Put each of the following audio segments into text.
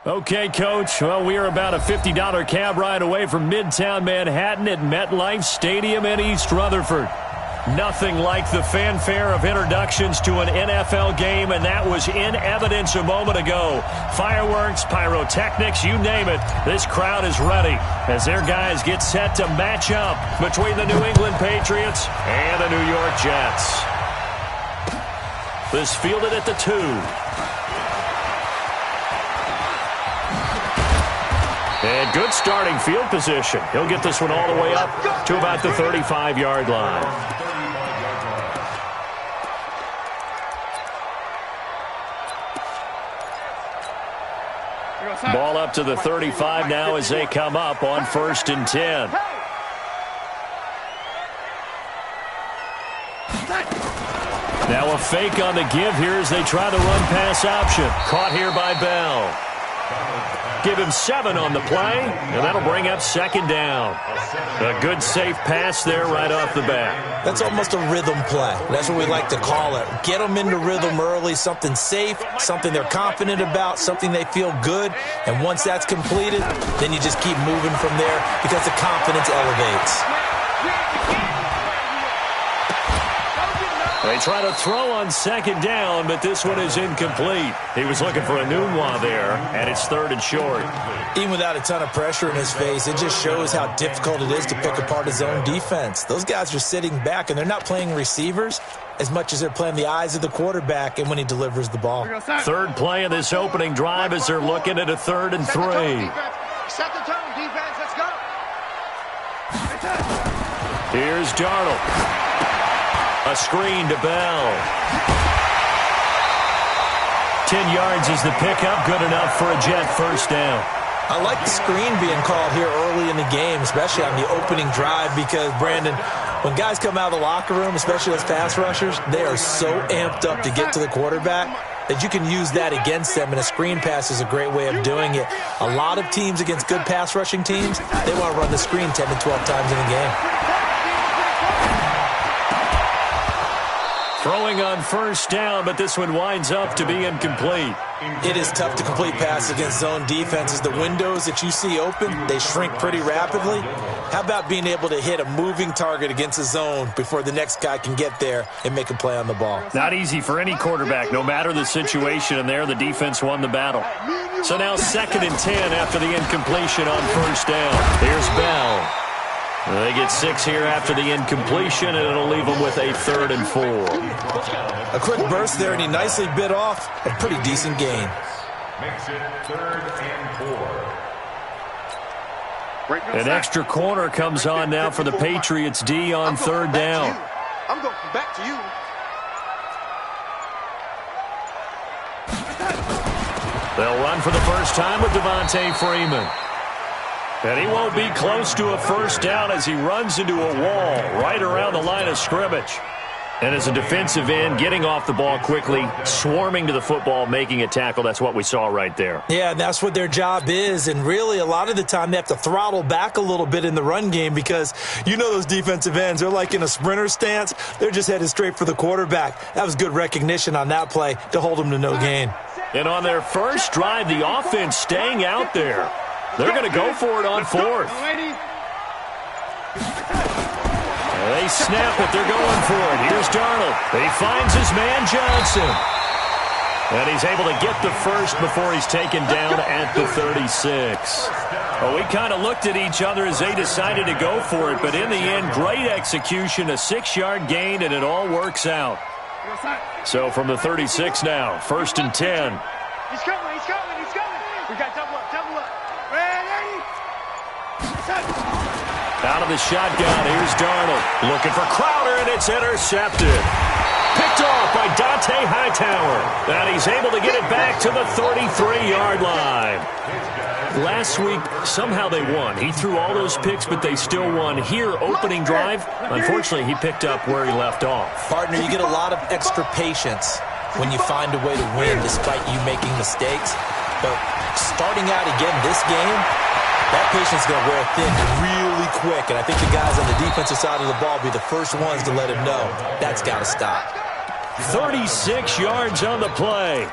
Okay, Coach. Well, we are about a $50 cab ride away from Midtown Manhattan at MetLife Stadium in East Rutherford. Nothing like the fanfare of introductions to an NFL game, and that was in evidence a moment ago. Fireworks, pyrotechnics, you name it. This crowd is ready as their guys get set to match up between the New England Patriots and the New York Jets. This fielded at the 2. And good starting field position. He'll get this one all the way up to about the 35-yard line. Ball up to the 35 now as they come up on 1st and 10. Now a fake on the give here as they try the run-pass option. Caught here by Bell. Give him 7 on the play, and that'll bring up 2nd down. A good, safe pass there right off the bat. That's almost a rhythm play. That's what we like to call it. Get them into rhythm early, something safe, something they're confident about, something they feel good. And once that's completed, then you just keep moving from there because the confidence elevates. They try to throw on 2nd down, but this one is incomplete. He was looking for a Nunwa there, and it's 3rd and short. Even without a ton of pressure in his face, it just shows how difficult it is to pick apart his own defense. Those guys are sitting back, and they're not playing receivers as much as they're playing the eyes of the quarterback and when he delivers the ball. 3rd play of this opening drive as they're looking at a 3rd and 3. Set the tone, defense. Let's go. Here's Darnold. A screen to Bell. 10 yards is the pickup. Good enough for a Jet first down. I like the screen being called here early in the game, especially on the opening drive, because, Brandon, when guys come out of the locker room, especially as pass rushers, they are so amped up to get to the quarterback that you can use that against them, and a screen pass is a great way of doing it. A lot of teams against good pass rushing teams, they want to run the screen 10 to 12 times in a game. Throwing on 1st down, but this one winds up to be incomplete. It is tough to complete passes against zone defenses. The windows that you see open, they shrink pretty rapidly. How about being able to hit a moving target against a zone before the next guy can get there and make a play on the ball? Not easy for any quarterback, no matter the situation, and there the defense won the battle. So now 2nd and 10 after the incompletion on 1st down. Here's Bell. They get 6 here after the incompletion, and it'll leave them with a 3rd and 4. A quick burst there, and he nicely bit off a pretty decent gain. Makes it 3rd and 4. An extra corner comes on now for the Patriots D on 3rd down. I'm going back to you. They'll run for the first time with Devontae Freeman. And he won't be close to a first down as he runs into a wall right around the line of scrimmage. And as a defensive end, getting off the ball quickly, swarming to the football, making a tackle, that's what we saw right there. Yeah, and that's what their job is. And really, a lot of the time, they have to throttle back a little bit in the run game because you know those defensive ends, they're like in a sprinter stance. They're just headed straight for the quarterback. That was good recognition on that play to hold them to no gain. And on their first drive, the offense staying out there. They're going to go for it on 4th. They snap it. They're going for it. Here's Darnold. He finds his man Johnson. And he's able to get the first before he's taken down at the 36. Well, we kind of looked at each other as they decided to go for it. But in the end, great execution, a 6-yard gain, and it all works out. So from the 36 now, 1st and 10. He's coming. He's coming. He's coming. We got double up. Double up. Ready? Out of the shotgun, here's Darnold. Looking for Crowder, and it's intercepted. Picked off by Dante Hightower. And he's able to get it back to the 33-yard line. Last week, somehow they won. He threw all those picks, but they still won. Here, opening drive, unfortunately, he picked up where he left off. Partner, you get a lot of extra patience when you find a way to win despite you making mistakes. But starting out again this game, That patience is going to wear thin really quick, and I think the guys on the defensive side of the ball will be the first ones to let him know that's got to stop. 36 yards on the play.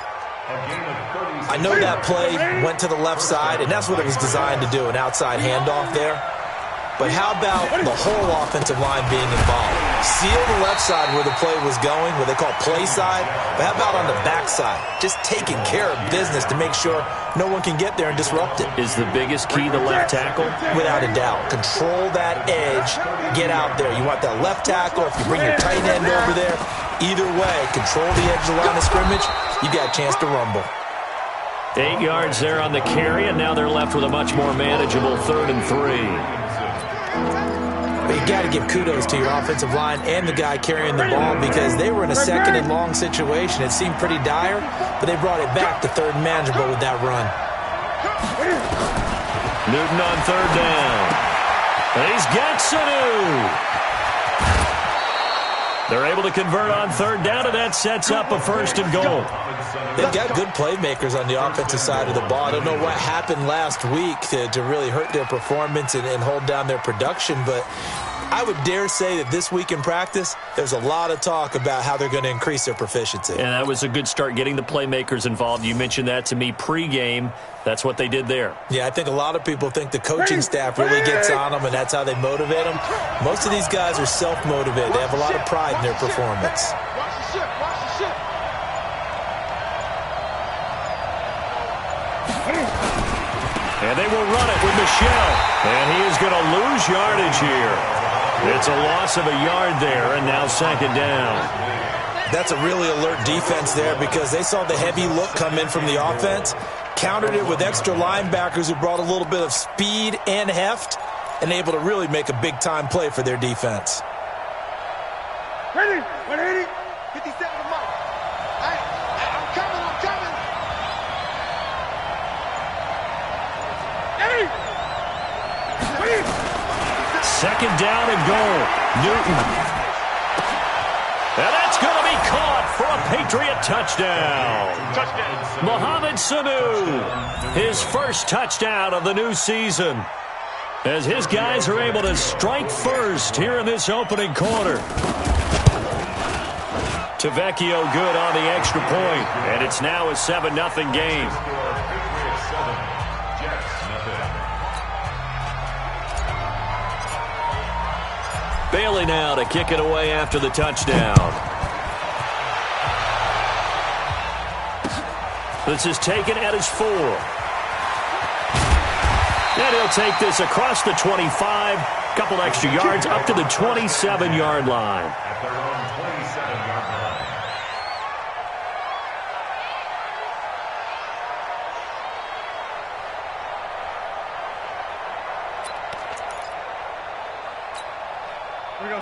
I know that play went to the left side, and that's what it was designed to do, an outside handoff there. But how about the whole offensive line being involved? Seal the left side where the play was going, what they call play side. But how about on the back side? Just taking care of business to make sure no one can get there and disrupt it. Is the biggest key the left tackle? Without a doubt. Control that edge. Get out there. You want that left tackle. If you bring your tight end over there, either way, control the edge of the line of scrimmage, you got a chance to rumble. 8 yards there on the carry, and now they're left with a much more manageable 3rd and 3. But you got to give kudos to your offensive line and the guy carrying the ball because they were in a 2nd and long situation. It seemed pretty dire, but they brought it back to 3rd and manageable with that run. Newton on 3rd down. He's got Sanu. They're able to convert on 3rd down, and that sets up a 1st and goal. They've got good playmakers on the offensive side of the ball. I don't know what happened last week to really hurt their performance and hold down their production, but I would dare say that this week in practice, there's a lot of talk about how they're going to increase their proficiency. And that was a good start, getting the playmakers involved. You mentioned that to me pregame. That's what they did there. Yeah, I think a lot of people think the coaching staff really gets on them, and that's how they motivate them. Most of these guys are self-motivated. They have a lot of pride in their performance. Watch the ship, watch the ship. And they will run it with Michelle. And he is going to lose yardage here. It's a loss of a yard there, and now 2nd down. That's a really alert defense there because they saw the heavy look come in from the offense, countered it with extra linebackers who brought a little bit of speed and heft, and able to really make a big-time play for their defense. Ready? 180. 57 to Mike. I'm coming, I'm coming. Hey! 2nd down and goal. Newton. And that's going to be caught for a Patriot touchdown. Touchdown. Mohamed Sanu, his first touchdown of the new season, as his guys are able to strike first here in this opening quarter. Tavecchio good on the extra point, and it's now a 7-0 game. Bailey now to kick it away after the touchdown. This is taken at his 4. And he'll take this across the 25. Couple extra yards up to the 27-yard line. At their own 27-yard line.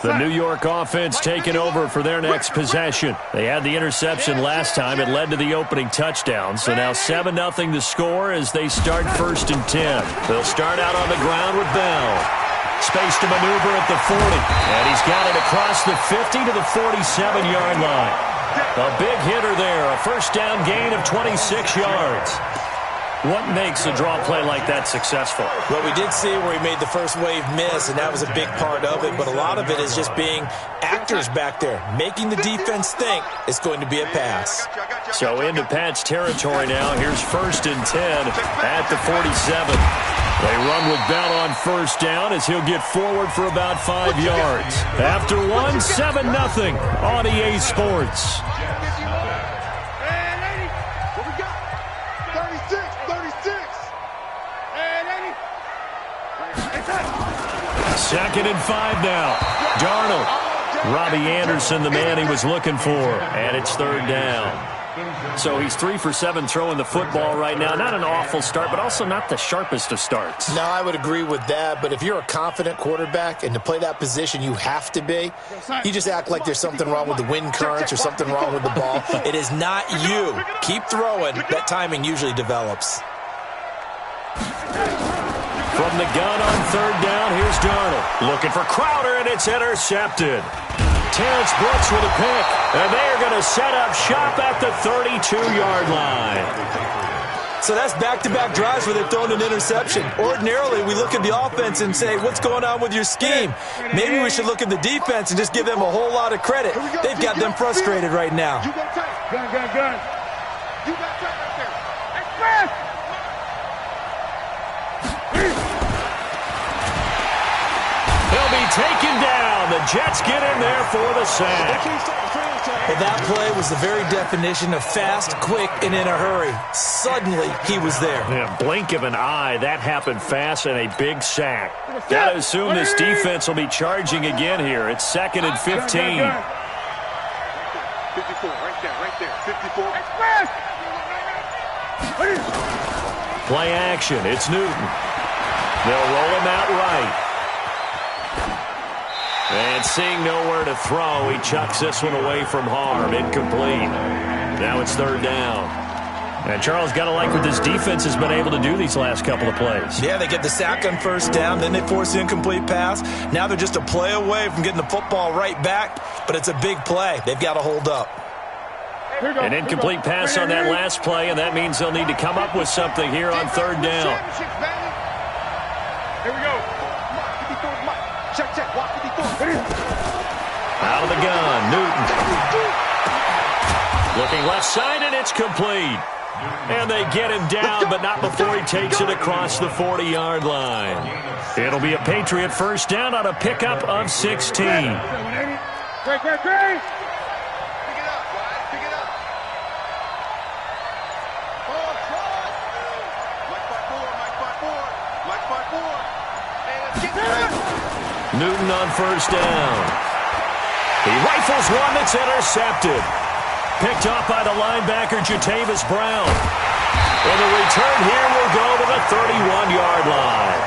The New York offense taking over for their next possession. They had the interception last time. It led to the opening touchdown. So now 7-0 to score as they start 1st and 10. They'll start out on the ground with Bell. Space to maneuver at the 40. And he's got it across the 50 to the 47-yard line. A big hitter there. A 1st down gain of 26 yards. What makes a draw play like that successful? Well, we did see where he made the first wave miss, and that was a big part of it. But a lot of it is just being actors back there, making the defense think it's going to be a pass. So into Pat's territory now. Here's 1st and 10 at the 47. They run with Bell on 1st down as he'll get forward for about 5 yards. After 7-0 on EA Sports. Second and 5 now. Darnold. Robbie Anderson, the man he was looking for. And it's 3rd down. So he's 3 for 7 throwing the football right now. Not an awful start, but also not the sharpest of starts. No, I would agree with that. But if you're a confident quarterback and to play that position you have to be, you just act like there's something wrong with the wind currents or something wrong with the ball. It is not you. Keep throwing. That timing usually develops. From the gun on 3rd down, here's Darnold. Looking for Crowder, and it's intercepted. Terrence Brooks with a pick, and they are going to set up shop at the 32-yard line. So that's back-to-back drives where they've thrown an interception. Ordinarily, we look at the offense and say, what's going on with your scheme? Maybe we should look at the defense and just give them a whole lot of credit. They've got them frustrated right now. You go tight. Gun. You got tight right there. Express! He'll be taken down. The Jets get in there for the sack. Well, that play was the very definition of fast, quick, and in a hurry. Suddenly, he was there. Yeah, blink of an eye, that happened fast and a big sack. Gotta assume this defense will be charging again here. It's 2nd and 15. 54, right there, 54. Express! Play action, it's Newton. They'll roll him out right. And seeing nowhere to throw, he chucks this one away from harm. Incomplete. Now it's 3rd down. And Charles, got to like what this defense has been able to do these last couple of plays. Yeah, they get the sack on 1st down, then they force the incomplete pass. Now they're just a play away from getting the football right back, but it's a big play. They've got to hold up. An incomplete pass on that last play, and that means they'll need to come up with something here on 3rd down. Here we go. Check. Walk 54. Out of the gun, Newton. Looking left side, and it's complete. And they get him down, but not before he takes it across the 40-yard line. It'll be a Patriot 1st down on a pickup of 16. Great. Pick it up, guys. Pick it up. Oh, try. Mike 5-4. And get there. Newton on 1st down. He rifles one that's intercepted. Picked off by the linebacker, Jatavis Brown. And the return here will go to the 31-yard line.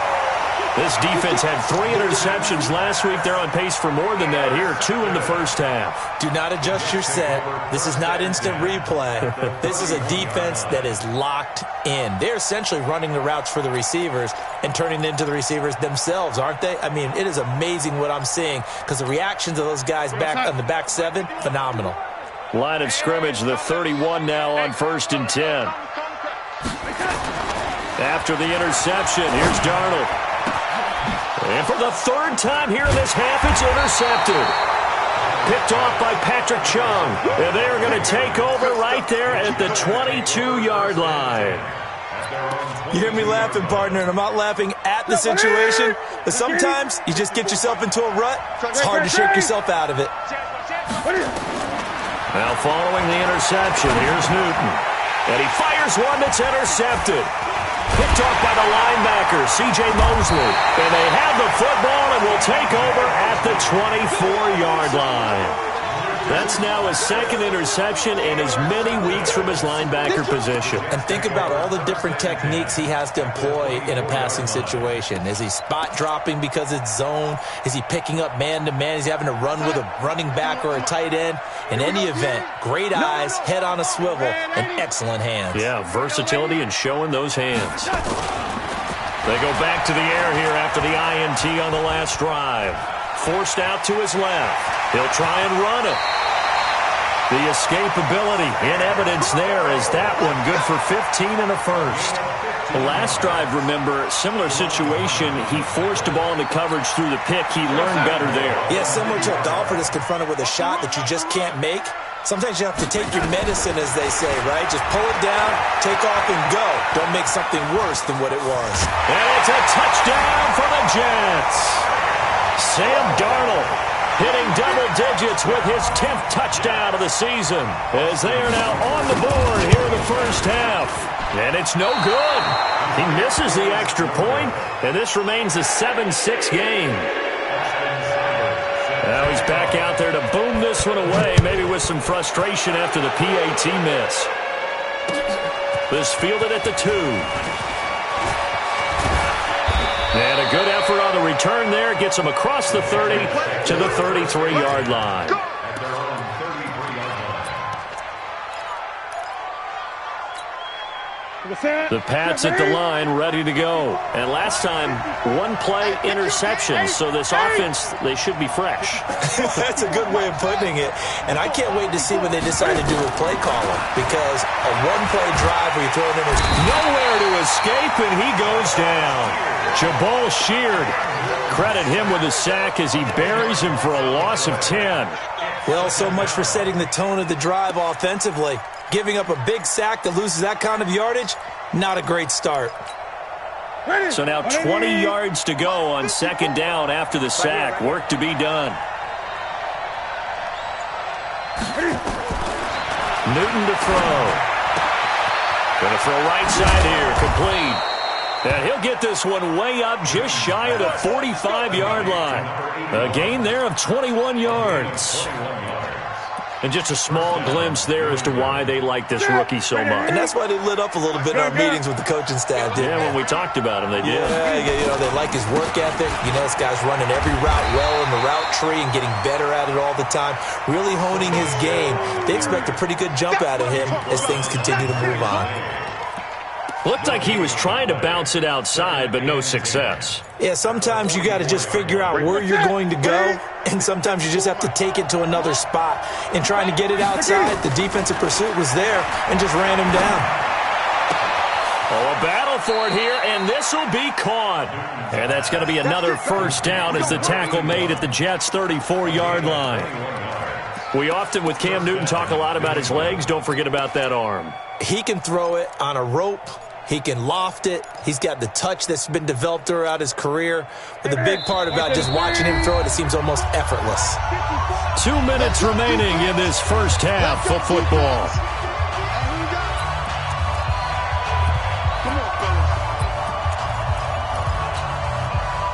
This defense had 3 interceptions last week. They're on pace for more than that here, 2 in the 1st half. Do not adjust your set. This is not instant replay. This is a defense that is locked in. They're essentially running the routes for the receivers and turning into the receivers themselves, aren't they? I mean, it is amazing what I'm seeing because the reactions of those guys back on the back 7, phenomenal. Line of scrimmage, the 31 now on 1st and 10. After the interception, here's Darnold. And for the 3rd time here in this half, it's intercepted. Picked off by Patrick Chung. And they're going to take over right there at the 22-yard line. You hear me laughing, partner, and I'm not laughing at the situation, but sometimes you just get yourself into a rut. It's hard to shake yourself out of it. Now following the interception, here's Newton. And he fires one that's intercepted. Picked off by the linebacker, C.J. Mosley. And they have the football and will take over at the 24-yard line. That's now his 2nd interception in as many weeks from his linebacker position. And think about all the different techniques he has to employ in a passing situation. Is he spot dropping because it's zone? Is he picking up man-to-man? Is he having to run with a running back or a tight end? In any event, great eyes, head on a swivel, and excellent hands. Yeah, versatility and showing those hands. They go back to the air here after the INT on the last drive. Forced out to his left. He'll try and run it. The escapability in evidence there is that one good for 15 and a 1st. The last drive, remember, similar situation. He forced the ball into coverage through the pick. He learned better there. Yeah, similar to a golfer that's confronted with a shot that you just can't make. Sometimes you have to take your medicine, as they say, right? Just pull it down, take off, and go. Don't make something worse than what it was. And it's a touchdown for the Jets. Sam Darnold hitting double digits with his 10th touchdown of the season as they are now on the board here in the 1st half. And it's no good. He misses the extra point, and this remains a 7-6 game. Now he's back out there to boom this one away, maybe with some frustration after the PAT miss. This fielded at the 2. And a good effort on the return there. Gets him across the 30 to the 33-yard line. The Pats at the line, ready to go. And last time, one-play interception, so this offense, they should be fresh. That's a good way of putting it. And I can't wait to see what they decide to do with play calling, because a one-play drive where you throw it in is nowhere to escape, and he goes down. Jabal Sheard, credit him with a sack as he buries him for a loss of 10. Well, so much for setting the tone of the drive offensively. Giving up a big sack that loses that kind of yardage, not a great start. So now 20 yards to go on second down after the sack. Work to be done. Newton to throw. Going to throw right side here, complete. And he'll get this one way up just shy of the 45-yard line. A gain there of 21 yards. And just a small glimpse there as to why they like this rookie so much. And that's why they lit up a little bit in our meetings with the coaching staff, didn't they? When we talked about him, they did. Yeah, you know, they like his work ethic. You know, this guy's running every route well in the route tree and getting better at it all the time, really honing his game. They expect a pretty good jump out of him as things continue to move on. Looked like he was trying to bounce it outside, but no success. Yeah, sometimes you got to just figure out where you're going to go, and sometimes you just have to take it to another spot. In trying to get it outside, the defensive pursuit was there and just ran him down. Oh, a battle for it here, and this will be caught. And that's going to be another first down as the tackle made at the Jets' 34-yard line. We often, with Cam Newton, talk a lot about his legs. Don't forget about that arm. He can throw it on a rope. He can loft it. He's got the touch that's been developed throughout his career. But the big part about just watching him throw it, it seems almost effortless. 2 minutes remaining in this first half of football.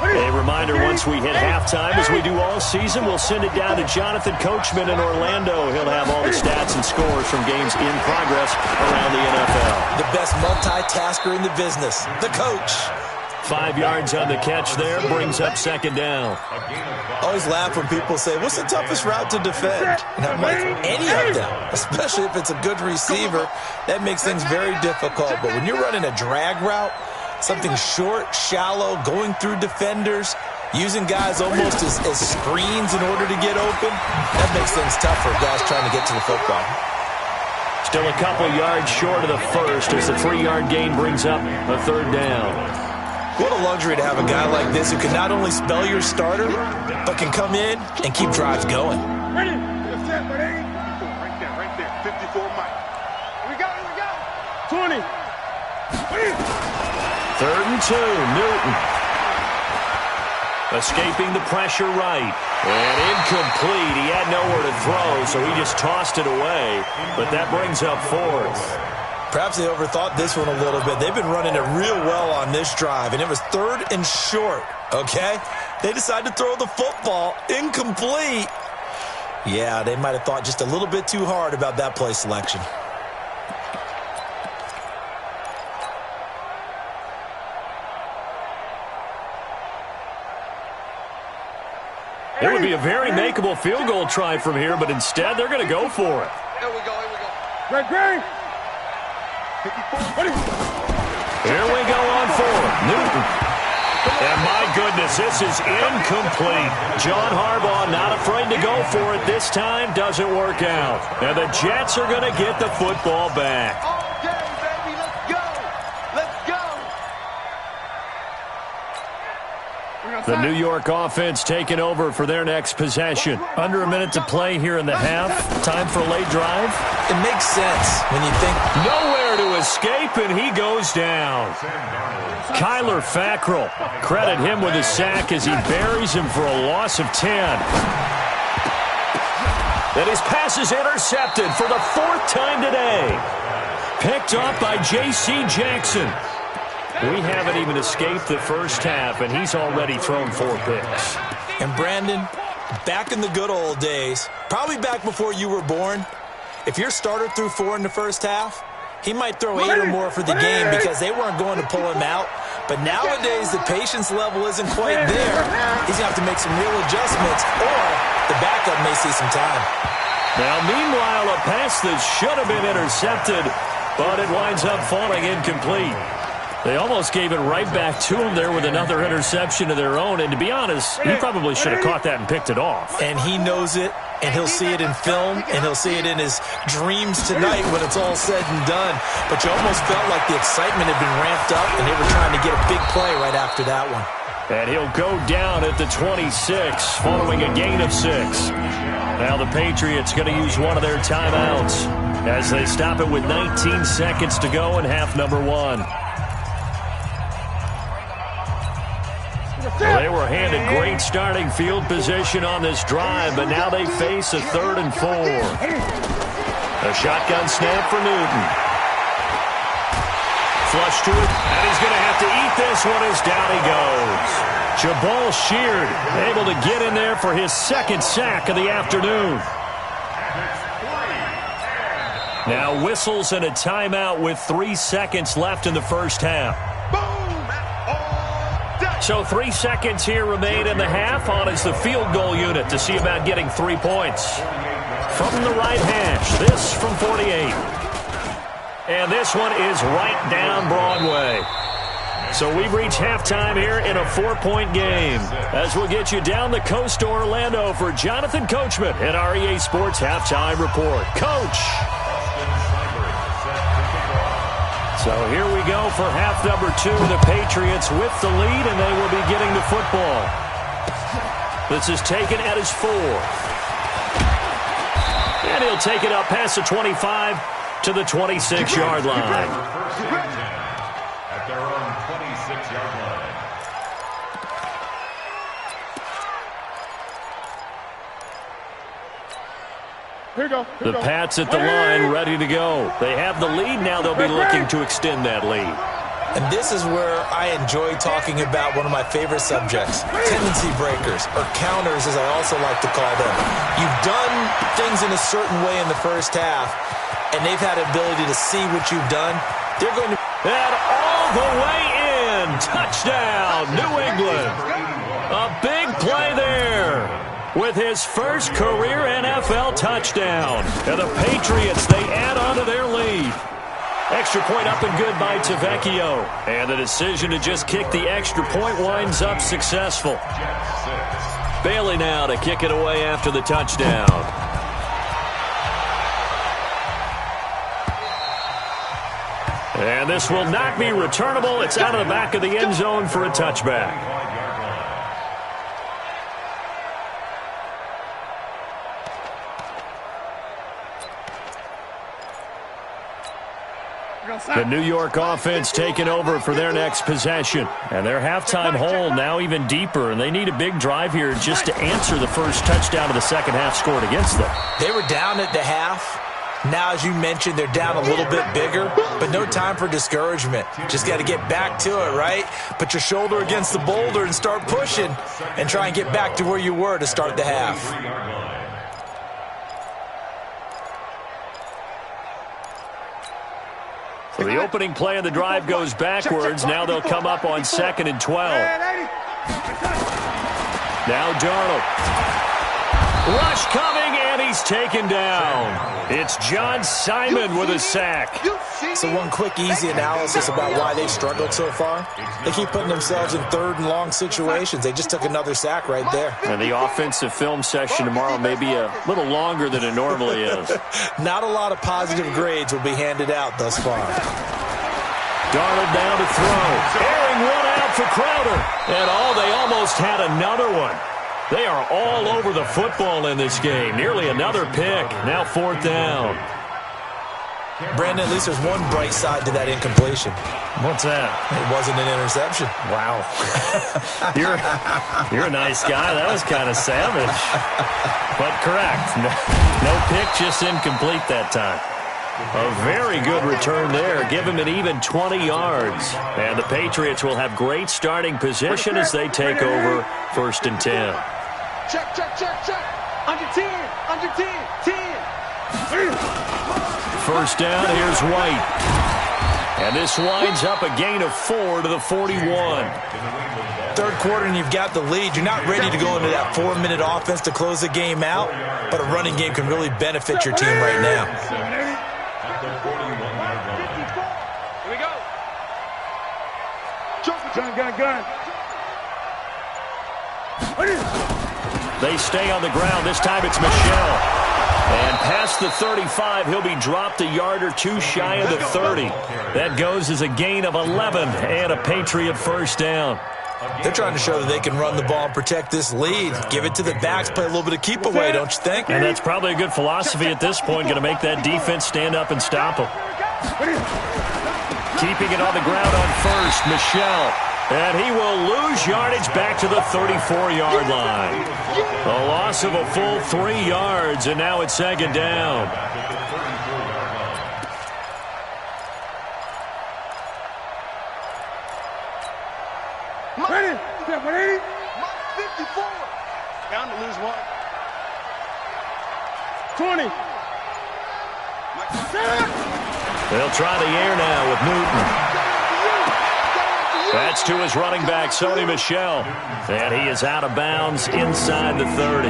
A reminder, once we hit halftime, as we do all season, we'll send it down to Jonathan Coachman in Orlando. He'll have all the stats and scores from games in progress around the NFL. The best multitasker in the business, the coach. 5 yards on the catch there, brings up second down. I always laugh when people say, what's the toughest route to defend? And I'm like, any of them, especially if it's a good receiver. That makes things very difficult. But when you're running a drag route, something short, shallow, going through defenders, using guys almost as screens in order to get open, that makes things tough for guys trying to get to the football. Still a couple yards short of the first as the 3-yard gain brings up a third down. What a luxury to have a guy like this who can not only spell your starter, but can come in and keep drives going. Ready? Right there. 54 Mike. Here we go. 20. Third and 2, Newton. Escaping the pressure right. And incomplete. He had nowhere to throw, so he just tossed it away. But that brings up fourth. Perhaps they overthought this one a little bit. They've been running it real well on this drive, and it was third and short, okay? They decided to throw the football. Incomplete. Yeah, they might have thought just a little bit too hard about that play selection. It would be a very makeable field goal try from here, but instead they're going to go for it. Here we go. Great. 54. Here we go on fourth. Newton. And my goodness, this is incomplete. John Harbaugh not afraid to go for it this time. Doesn't work out. And the Jets are going to get the football back. Okay, baby, let's go. The New York offense taking over for their next possession. Under a minute to play here in the half. Time for a late drive. It makes sense when you think nowhere to escape, and he goes down. Kyler Fackrell, credit him with a sack as he buries him for a loss of 10. And his pass is intercepted for the fourth time today. Picked off by J.C. Jackson. We haven't even escaped the first half, and he's already thrown 4 picks. And Brandon, back in the good old days, probably back before you were born, if your starter threw 4 in the first half, he might throw 8 or more for the game because they weren't going to pull him out. But nowadays, the patience level isn't quite there. He's going to have to make some real adjustments, or the backup may see some time. Now, meanwhile, a pass that should have been intercepted but it winds up falling incomplete. They almost gave it right back to him there with another interception of their own. And to be honest, he probably should have caught that and picked it off. And he knows it, and he'll see it in film, and he'll see it in his dreams tonight when it's all said and done. But you almost felt like the excitement had been ramped up, and they were trying to get a big play right after that one. And he'll go down at the 26 following a gain of 6. Now the Patriots going to use one of their timeouts as they stop it with 19 seconds to go in half number 1. Well, they were handed great starting field position on this drive, but now they face a 3rd and 4. A shotgun snap for Newton. Flush to it, and he's going to have to eat this one as down he goes. Jabal Sheard able to get in there for his 2nd sack of the afternoon. Now whistles and a timeout with 3 seconds left in the first half. So 3 seconds here remain in the half. On is the field goal unit to see about getting 3 points. From the right hash, this from 48. And this one is right down Broadway. So we've reached halftime here in a 4-point game. As we'll get you down the coast to Orlando for Jonathan Coachman at our EA Sports Halftime Report. Coach! So here we go for half number 2. The Patriots with the lead, and they will be getting the football. This is taken at his 4. And he'll take it up past the 25 to the 26-yard line. At their own 26-yard line. The Pats at the line, ready to go. They have the lead. Now they'll be looking to extend that lead. And this is where I enjoy talking about one of my favorite subjects, tendency breakers, or counters as I also like to call them. You've done things in a certain way in the first half, and they've had the ability to see what you've done. They're going to... And all the way in. Touchdown, New England. A big play there with his first career NFL touchdown. And the Patriots, they add on to their lead. Extra point up and good by Tavecchio. And the decision to just kick the extra point winds up successful. Bailey now to kick it away after the touchdown. And this will not be returnable. It's out of the back of the end zone for a touchback. The New York offense taking over for their next possession. And their halftime hole now even deeper. And they need a big drive here just to answer the first touchdown of the second half scored against them. They were down at the half. Now, as you mentioned, they're down a little bit bigger, but no time for discouragement. Just got to get back to it, right? Put your shoulder against the boulder and start pushing and try and get back to where you were to start the half. So the opening play of the drive goes backwards. Now they'll come up on 2nd and 12. Now Darnold. Rush coming, and he's taken down. It's John Simon with a sack. So one quick, easy analysis about why they've struggled so far. They keep putting themselves in 3rd and long situations. They just took another sack right there. And the offensive film session tomorrow may be a little longer than it normally is. Not a lot of positive grades will be handed out thus far. Darnold down to throw. Airing one out for Crowder. And they almost had another one. They are all over the football in this game. Nearly another pick. Now 4th down. Brandon, at least there's one bright side to that incompletion. What's that? It wasn't an interception. Wow. You're a nice guy. That was kind of savage. But correct. No pick, just incomplete that time. A very good return there. Give him an even 20 yards. And the Patriots will have great starting position as they take over 1st and 10. Check, check, check, check. Under 10, 10. 1st down, here's White. And this winds up a gain of 4 to the 41. 3rd quarter and you've got the lead. You're not ready to go into that 4-minute offense to close the game out, but a running game can really benefit your team right now. Gun. They stay on the ground. This time it's Michel. And past the 35, he'll be dropped a yard or two shy of the 30. That goes as a gain of 11 and a Patriot first down. They're trying to show that they can run the ball and protect this lead. Give it to the backs, play a little bit of keep away, don't you think? And that's probably a good philosophy at this point, going to make that defense stand up and stop them. Keeping it on the ground on first, Michel. And he will lose yardage back to the 34-yard line. A loss of a full 3 yards, and now it's second down. Ready? 180. 54. Down to lose 1. 20. They'll try the air now with Newton. That's to his running back, Sony Michel. And he is out of bounds inside the 30.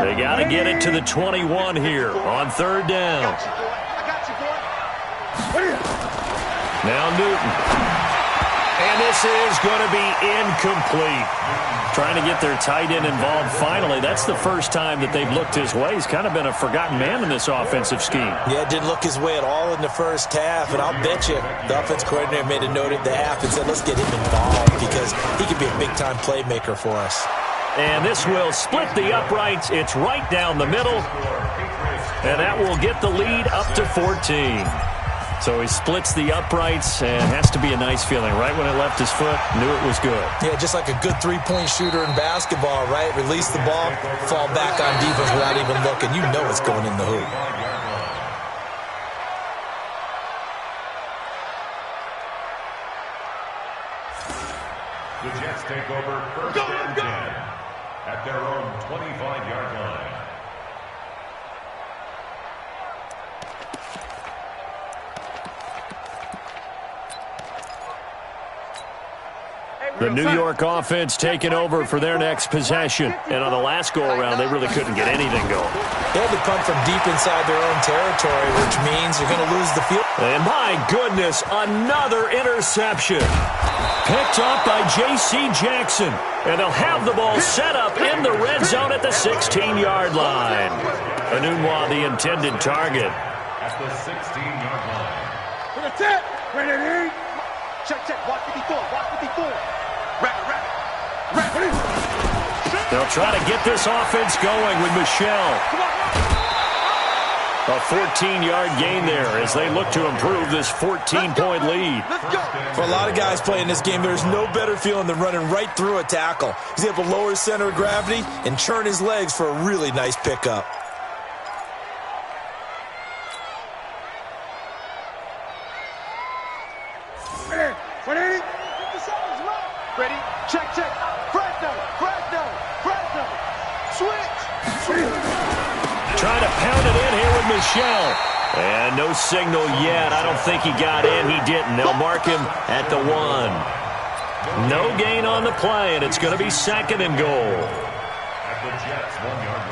They got to get it to the 21 here on third down. Now Newton. And this is going to be incomplete. Trying to get their tight end involved finally. That's the first time that they've looked his way. He's kind of been a forgotten man in this offensive scheme. Yeah, didn't look his way at all in the first half. And I'll bet you the offense coordinator made a note at the half and said, let's get him involved because he could be a big-time playmaker for us. And this will split the uprights. It's right down the middle. And that will get the lead up to 14. So he splits the uprights, and has to be a nice feeling. Right when it left his foot, knew it was good. Yeah, just like a good three-point shooter in basketball, right? Release the ball, fall back on defense without even looking. You know it's going in the hoop. The Jets take over first and 10 at their own 25-yard line. The New York offense taking over for their next possession. And on the last go-around, they really couldn't get anything going. They had to punt from deep inside their own territory, which means you're going to lose the field. And my goodness, another interception. Picked up by J.C. Jackson. And they'll have the ball set up in the red zone at the 16-yard line. Anunwa, the intended target. At the 16-yard line. Ready? Check. Watch 54. They'll try to get this offense going with Michel. A 14-yard gain there as they look to improve this 14-point lead. For a lot of guys playing this game, there's no better feeling than running right through a tackle. He's able to lower his center of gravity and churn his legs for a really nice pickup. Ready? Check. Fresno. Switch. Trying to pound it in here with Michel. And no signal yet. I don't think he got in. He didn't. They'll mark him at the 1. No gain on the play, and it's going to be second and goal. At the Jets' 1-yard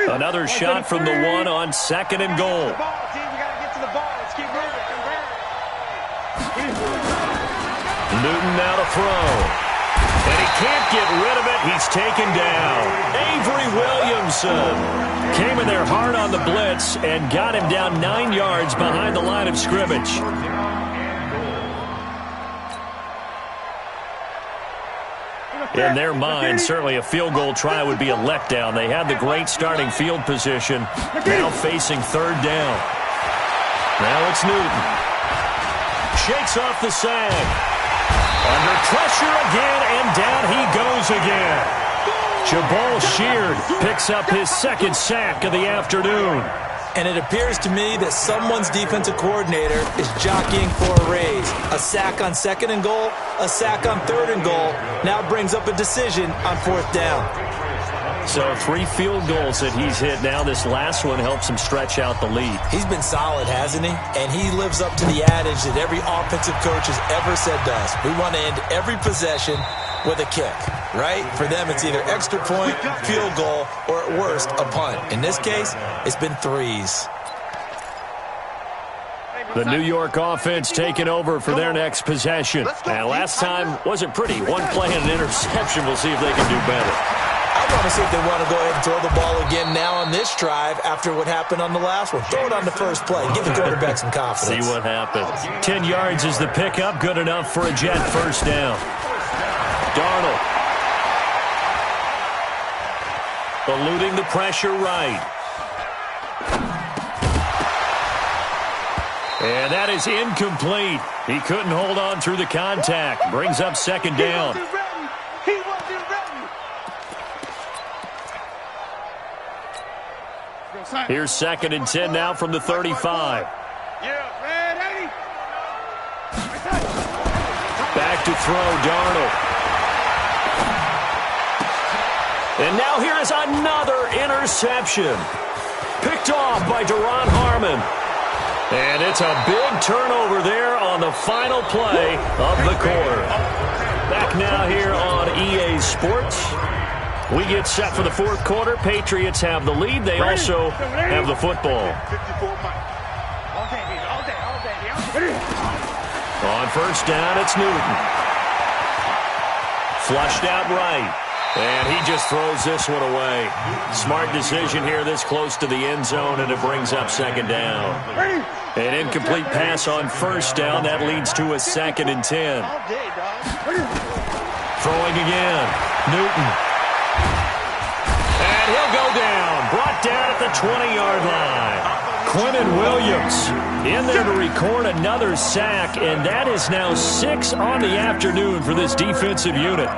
line. Another shot from the 1 on second and goal. We got to get to the ball. Let's keep moving. Newton now to throw. And he can't get rid of it. He's taken down. Avery Williamson came in there hard on the blitz and got him down 9 yards behind the line of scrimmage. In their mind, certainly a field goal try would be a letdown. They had the great starting field position, now facing third down. Now it's Newton. Shakes off the sag. Under pressure again, and down he goes again. Jabal Sheard picks up his second sack of the afternoon. And it appears to me that someone's defensive coordinator is jockeying for a raise. A sack on second and goal, a sack on third and goal, now brings up a decision on fourth down. So 3 field goals that he's hit now. This last one helps him stretch out the lead. He's been solid, hasn't he? And he lives up to the adage that every offensive coach has ever said to us. We want to end every possession with a kick, right? For them, it's either extra point, field goal, or at worst, a punt. In this case, it's been threes. The New York offense taking over for their next possession. And last time wasn't pretty. One play and an interception. We'll see if they can do better. I want to see if they want to go ahead and throw the ball again now on this drive after what happened on the last one. Throw it on the first play. Give the quarterback some confidence. See what happens. 10 yards is the pickup. Good enough for a Jet first down. Darnold. Eluding the pressure right. And that is incomplete. He couldn't hold on through the contact. Brings up second down. He wasn't ready. Here's 2nd and 10 now from the 35. Yeah, ready. Back to throw, Darnold. And now here is another interception. Picked off by Duron Harmon. And it's a big turnover there on the final play of the quarter. Back now here on EA Sports. We get set for the fourth quarter. Patriots have the lead. They also have the football. On first down, it's Newton. Flushed out right. And he just throws this one away. Smart decision here this close to the end zone, and it brings up second down. An incomplete pass on first down. That leads to a 2nd and 10. Throwing again. Newton. And he'll go down. Brought down at the 20-yard line. Quentin Williams in there to record another sack, and that is now 6 on the afternoon for this defensive unit.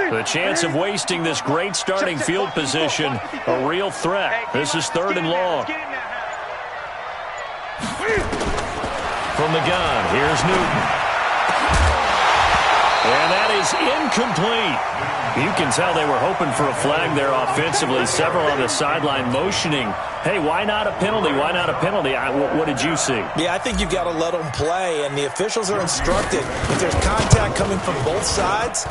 The chance of wasting this great starting field position, a real threat. This is 3rd and long. From the gun, here's Newton. And that is incomplete. You can tell they were hoping for a flag there offensively. Several on the sideline motioning, hey, why not a penalty? Why not a penalty? What did you see? Yeah, I think you've got to let them play, and the officials are instructed. If there's contact coming from both sides,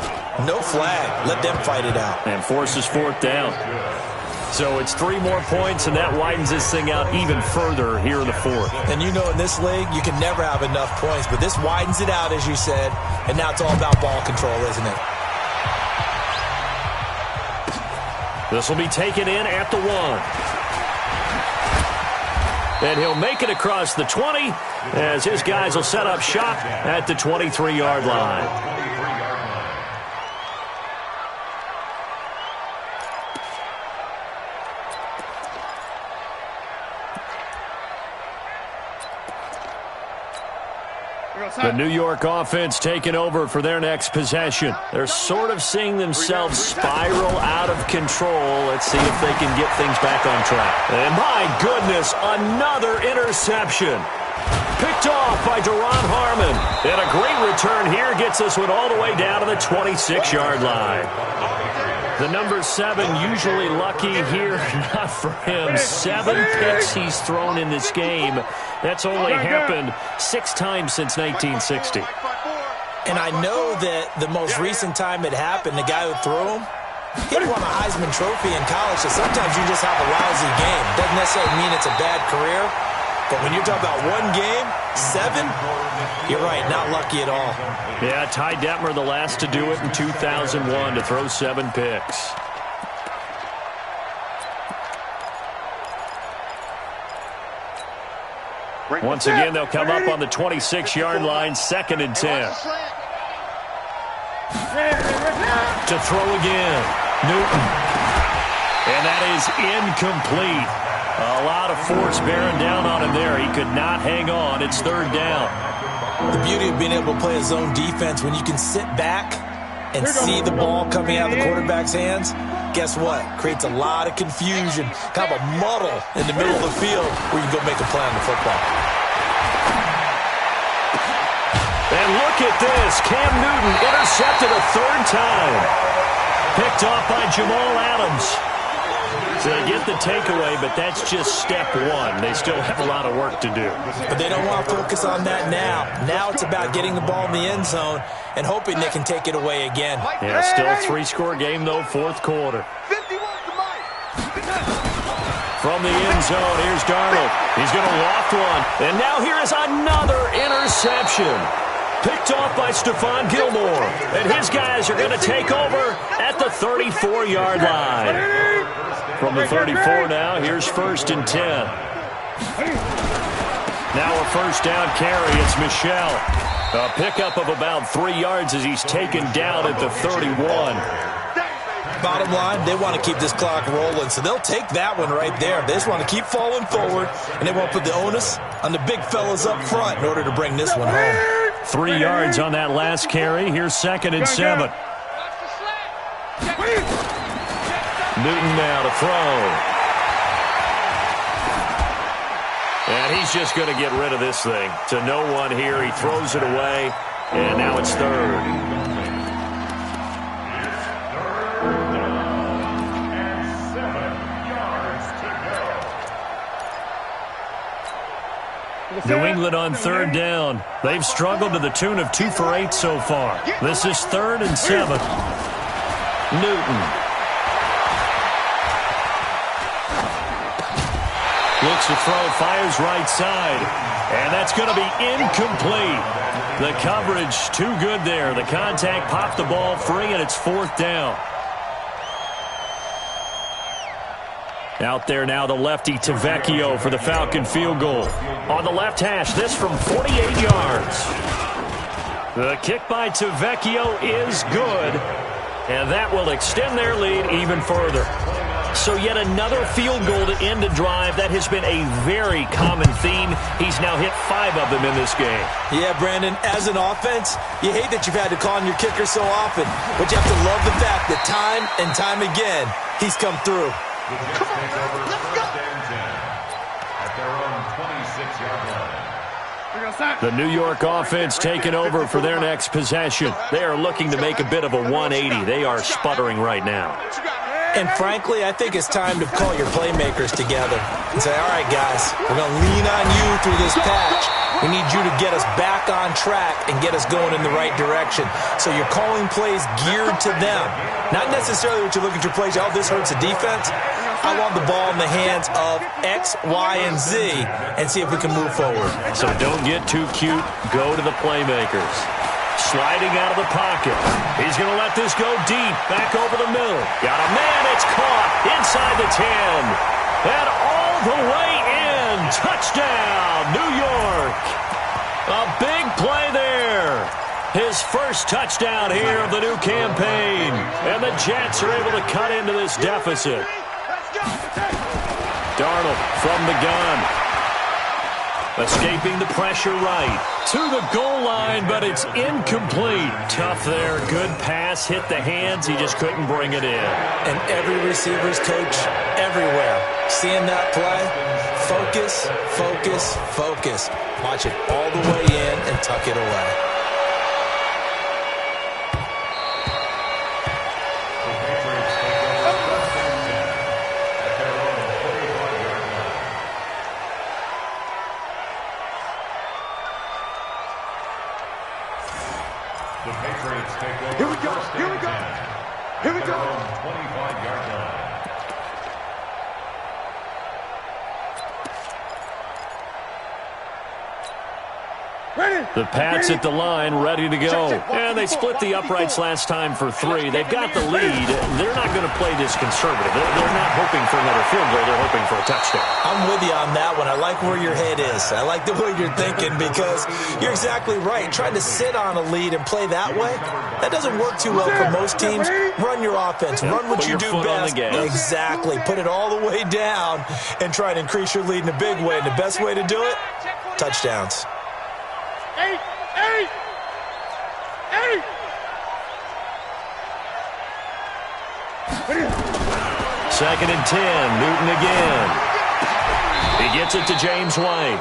no flag. Let them fight it out. And forces 4th down. So it's 3 more points, and that widens this thing out even further here in the 4th. And you know in this league, you can never have enough points, but this widens it out, as you said, and now it's all about ball control, isn't it? This will be taken in at the 1. And he'll make it across the 20 as his guys will set up shop at the 23-yard line. The New York offense taking over for their next possession. They're sort of seeing themselves spiral out of control. Let's see if they can get things back on track. And my goodness, another interception. Picked off by Duron Harmon. And a great return here gets this one all the way down to the 26-yard line. The number 7 usually lucky here. Not for him. 7 picks he's thrown in this game. That's only happened 6 times since 1960. And I know that the most recent time it happened, the guy who threw him, he won a Heisman Trophy in college, so sometimes you just have a lousy game. Doesn't necessarily mean it's a bad career, but when you're talking about one game, 7, you're right, not lucky at all. Yeah, Ty Detmer, the last to do it in 2001, to throw 7 picks. Once again, they'll come up on the 26-yard line, 2nd and 10. To throw again, Newton. And that is incomplete. A lot of force bearing down on him there. He could not hang on. It's 3rd down. The beauty of being able to play a zone defense, when you can sit back and see the ball coming out of the quarterback's hands, guess what? Creates a lot of confusion, kind of a muddle in the middle of the field where you can go make a play on the football. And look at this. Cam Newton intercepted a 3rd time. Picked off by Jamal Adams. So they get the takeaway, but that's just step one. They still have a lot of work to do. But they don't want to focus on that now. Now it's about getting the ball in the end zone and hoping they can take it away again. Yeah, still a three-score game, though, fourth quarter. From the end zone, here's Darnold. He's going to loft one. And now here is another interception. Picked off by Stephon Gilmore. And his guys are going to take over at the 34-yard line. From the 34 now, here's 1st and 10. Now a first down carry. It's Michel. A pickup of about 3 yards as he's taken down at the 31. Bottom line, they want to keep this clock rolling, so they'll take that one right there. They just want to keep falling forward, and they won't put the onus on the big fellas up front in order to bring this one home. 3 yards on that last carry. Here's 2nd and 7. Newton now to throw. And he's just going to get rid of this thing. To no one here. He throws it away, and now it's 3rd. New England on 3rd down. They've struggled to the tune of 2 for 8 so far. This is 3rd and 7. Newton. Looks to throw, fires right side. And that's going to be incomplete. The coverage too good there. The contact popped the ball free, and it's 4th down. Out there now, the lefty Tavecchio for the Falcon field goal. On the left hash, this from 48 yards. The kick by Tavecchio is good, and that will extend their lead even further. So yet another field goal to end a drive. That has been a very common theme. He's now hit 5 of them in this game. Yeah, Brandon, as an offense, you hate that you've had to call on your kicker so often, but you have to love the fact that time and time again, he's come through. The Jets take over 1st and 10 at their own 26-yard line. The New York offense taking over for their next possession. They are looking to make a bit of a 180. They are sputtering right now. And frankly, I think it's time to call your playmakers together and say, all right, guys, we're going to lean on you through this patch. We need you to get us back on track and get us going in the right direction. So you're calling plays geared to them. Not necessarily what you look at your plays, oh, this hurts the defense. I want the ball in the hands of X, Y, and Z and see if we can move forward. So don't get too cute. Go to the playmakers. Sliding out of the pocket. He's going to let this go deep. Back over the middle. Got a man. It's caught inside the 10. And all the way in. Touchdown, New York. A big play there. His first touchdown here of the new campaign. And the Jets are able to cut into this deficit. Darnold from the gun. Escaping the pressure right. To the goal line, but it's incomplete. Tough there. Good pass. Hit the hands. He just couldn't bring it in. And every receiver's coach everywhere. Seeing that play, focus, focus, focus. Watch it all the way in and tuck it away. The Patriots take over. Here we go. Here we go. Here we go. 25-yard line. The Pats at the line, ready to go. And they split the uprights last time for 3. They've got the lead. They're not going to play this conservative. They're not hoping for another field goal. They're hoping for a touchdown. I'm with you on that one. I like where your head is. I like the way you're thinking because you're exactly right. Trying to sit on a lead and play that way, that doesn't work too well for most teams. Run your offense. Run what you do best. Exactly. Put it all the way down and try to increase your lead in a big way. And the best way to do it, touchdowns. 8. 2nd and 10. Newton again. He gets it to James White.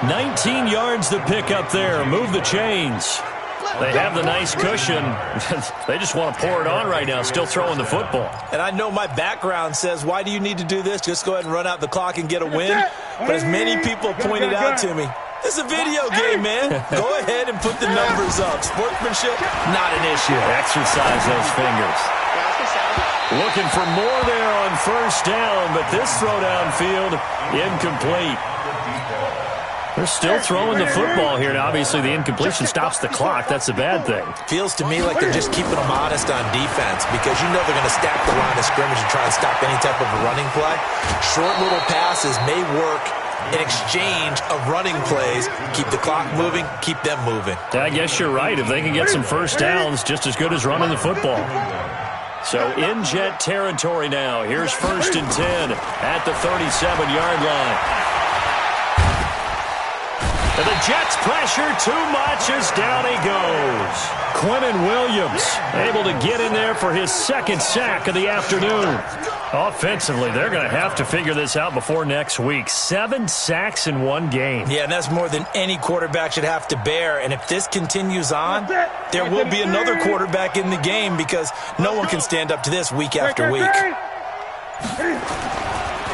19 yards to pick up there. Move the chains. They have the nice cushion. They just want to pour it on right now, still throwing the football. And I know my background says, why do you need to do this? Just go ahead and run out the clock and get a win. But as many people pointed out to me, it's a video game, man. Go ahead and put the numbers up. Sportsmanship, not an issue. Exercise those fingers. Looking for more there on first down, but this throw downfield, incomplete. They're still throwing the football here. Now, obviously, the incompletion stops the clock. That's a bad thing. Feels to me like they're just keeping them honest on defense because you know they're going to stack the line of scrimmage and try and stop any type of a running play. Short little passes may work in exchange of running plays. Keep the clock moving, keep them moving. I guess you're right. If they can get some first downs, just as good as running the football. So in Jet territory now. Here's 1st and 10 at the 37-yard line. And the Jets pressure too much as down he goes. Quinnen Williams able to get in there for his 2nd sack of the afternoon. Offensively, they're going to have to figure this out before next week. 7 sacks in one game. Yeah, and that's more than any quarterback should have to bear. And if this continues on, there will be another quarterback in the game because no one can stand up to this week after week.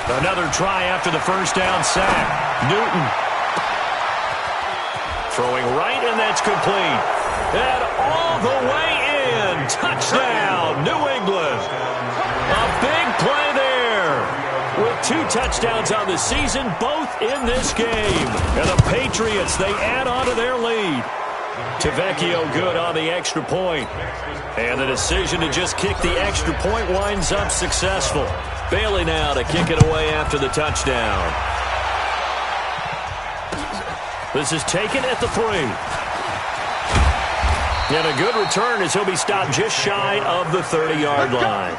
Another try after the first down sack. Newton. Throwing right, and that's complete. And all the way in. Touchdown, New England. A big play there. With 2 touchdowns on the season, both in this game. And the Patriots, they add on to their lead. Tavecchio good on the extra point. And the decision to just kick the extra point winds up successful. Bailey now to kick it away after the touchdown. This is taken at the 3. And a good return as he'll be stopped just shy of the 30-yard line.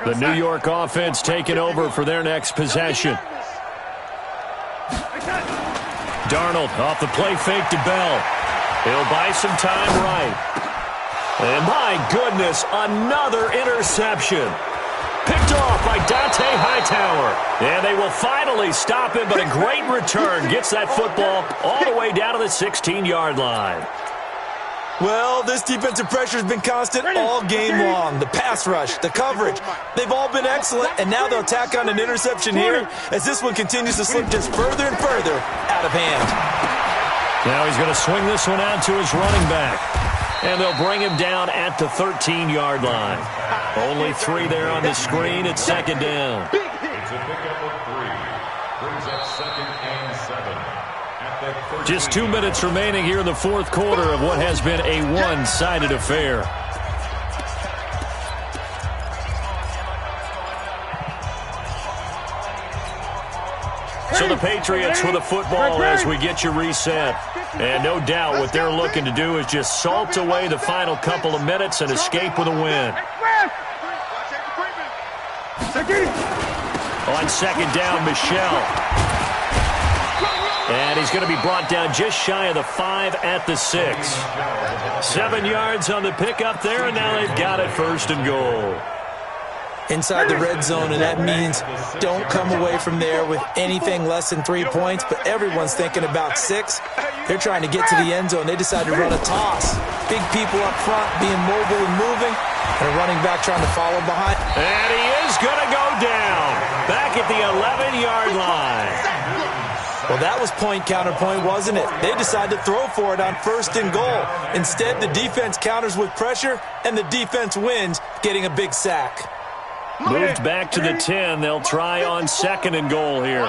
The New York offense taking over for their next possession. Darnold off the play fake to Bell. He'll buy some time right. And my goodness, another interception. Picked off by Dante Hightower. And they will finally stop him, but a great return gets that football all the way down to the 16-yard line. Well, this defensive pressure has been constant all game long. The pass rush, the coverage, they've all been excellent, and now they'll tack on an interception here as this one continues to slip just further and further out of hand. Now he's going to swing this one out to his running back. And they'll bring him down at the 13-yard line. Only 3 there on the screen. It's 2nd down. It's a pickup of 3. Brings up 2nd and 7. At the Just 2 minutes remaining here in the 4th quarter of what has been a one-sided affair. So the Patriots with the football as we get you reset. And no doubt what they're looking to do is just salt away the final couple of minutes and escape with a win. On 2nd down, Michel. And he's going to be brought down just shy of the 5 at the 6. 7 yards on the pickup there, and now they've got it 1st and goal. Inside the red zone, and that means don't come away from there with anything less than 3 points, but everyone's thinking about 6. They're trying to get to the end zone. They decide to run a toss. Big people up front being mobile and moving, and a running back trying to follow behind. And he is going to go down back at the 11-yard line. Well, that was point counterpoint, wasn't it? They decided to throw for it on 1st and goal. Instead, the defense counters with pressure, and the defense wins, getting a big sack. Moved back to the 10. They'll try on 2nd and goal here.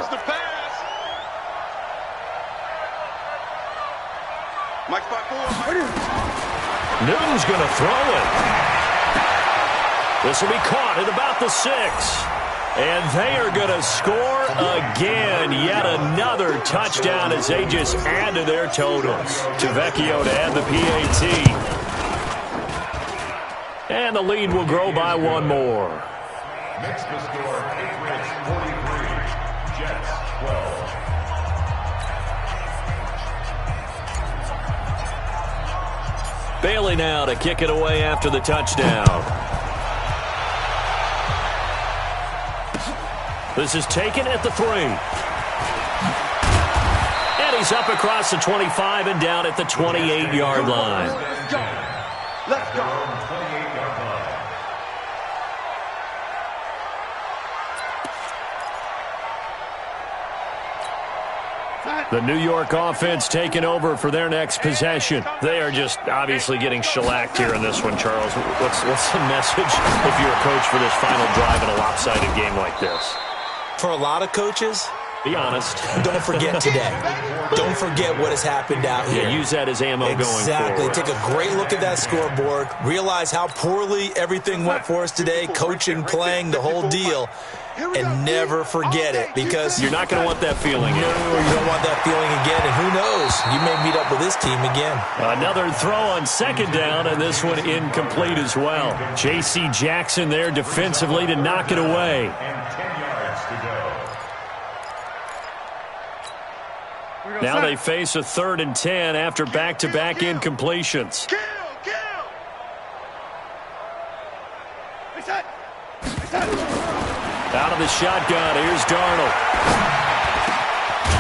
Newton's going to throw it. This will be caught at about the 6. And they are going to score again. Yet another touchdown as they just add to their totals. Tavecchio to add the PAT. And the lead will grow by 1 more. Makes the score Patriots 43, Jets 12. Bailey now to kick it away after the touchdown. This is taken at the 3. And he's up across the 25 and down at the 28-yard line. Let's go. The New York offense taking over for their next possession. They are just obviously getting shellacked here in this one, Charles. What's the message if you're a coach for this final drive in a lopsided game like this? For a lot of coaches, be honest. Don't forget today. Don't forget what has happened out here. Yeah, use that as ammo going forward. Exactly. Take a great look at that scoreboard. Realize how poorly everything went for us today. Coaching, playing, the whole deal. And never forget it, because you're not going to want that feeling. No, you don't want that feeling again. And who knows? You may meet up with this team again. Another throw on second down, and this one incomplete as well. J.C. Jackson there defensively to knock it away. And 10 yards to go. Now they face a 3rd and 10 after back-to-back incompletions. Kill! Out of the shotgun, here's Darnold.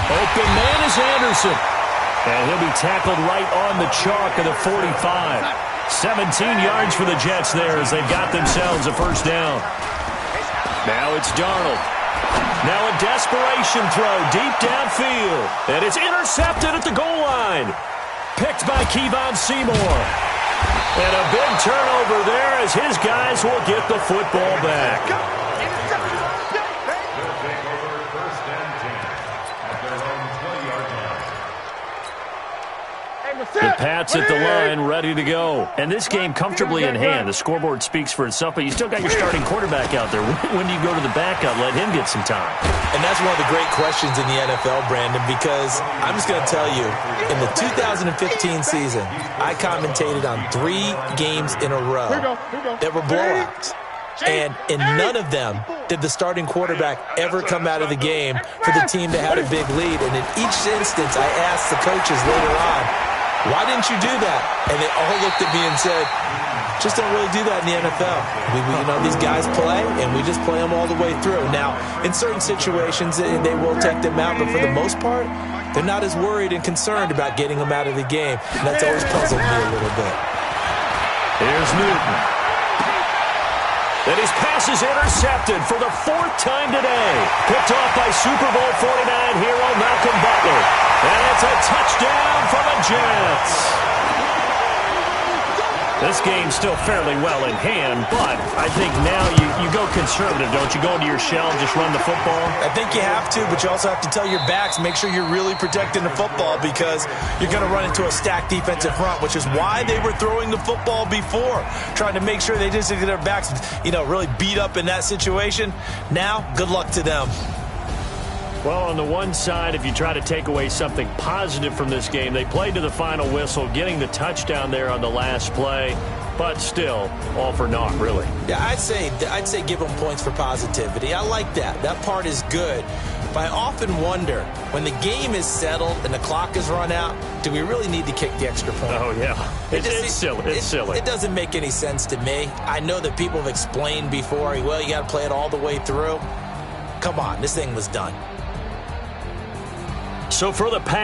Open man is Anderson. And he'll be tackled right on the chalk of the 45. 17 yards for the Jets there as they've got themselves a first down. Now it's Darnold. Now a desperation throw deep downfield. And it's intercepted at the goal line. Picked by Kevon Seymour. And a big turnover there as his guys will get the football back. The Pats at the line, ready to go. And this game comfortably in hand. The scoreboard speaks for itself, but you still got your starting quarterback out there. When do you go to the backup, let him get some time? And that's one of the great questions in the NFL, Brandon, because I'm just going to tell you, in the 2015 season, I commentated on 3 games in a row that were blowouts. And in none of them did the starting quarterback ever come out of the game for the team that had a big lead. And in each instance, I asked the coaches later on, why didn't you do that? And they all looked at me and said, just don't really do that in the NFL. These guys play, and we just play them all the way through. Now, in certain situations, they will take them out, but for the most part, they're not as worried and concerned about getting them out of the game. And that's always puzzled me a little bit. Here's Newton. And his pass is intercepted for the 4th time today. Picked off by Super Bowl 49 hero Malcolm Butler. And it's a touchdown for the Jets. This game's still fairly well in hand, but I think now you go conservative, don't you? Go into your shell and just run the football? I think you have to, but you also have to tell your backs, make sure you're really protecting the football, because you're going to run into a stacked defensive front, which is why they were throwing the football before, trying to make sure they just get their backs, really beat up in that situation. Now, good luck to them. Well, on the one side, if you try to take away something positive from this game, they played to the final whistle, getting the touchdown there on the last play, but still, all for naught, really. Yeah, I'd say give them points for positivity. I like that. That part is good. But I often wonder, when the game is settled and the clock is run out, do we really need to kick the extra point? Oh, yeah. It's silly. It's silly. It doesn't make any sense to me. I know that people have explained before, well, you got to play it all the way through. Come on, this thing was done. So for the Pack.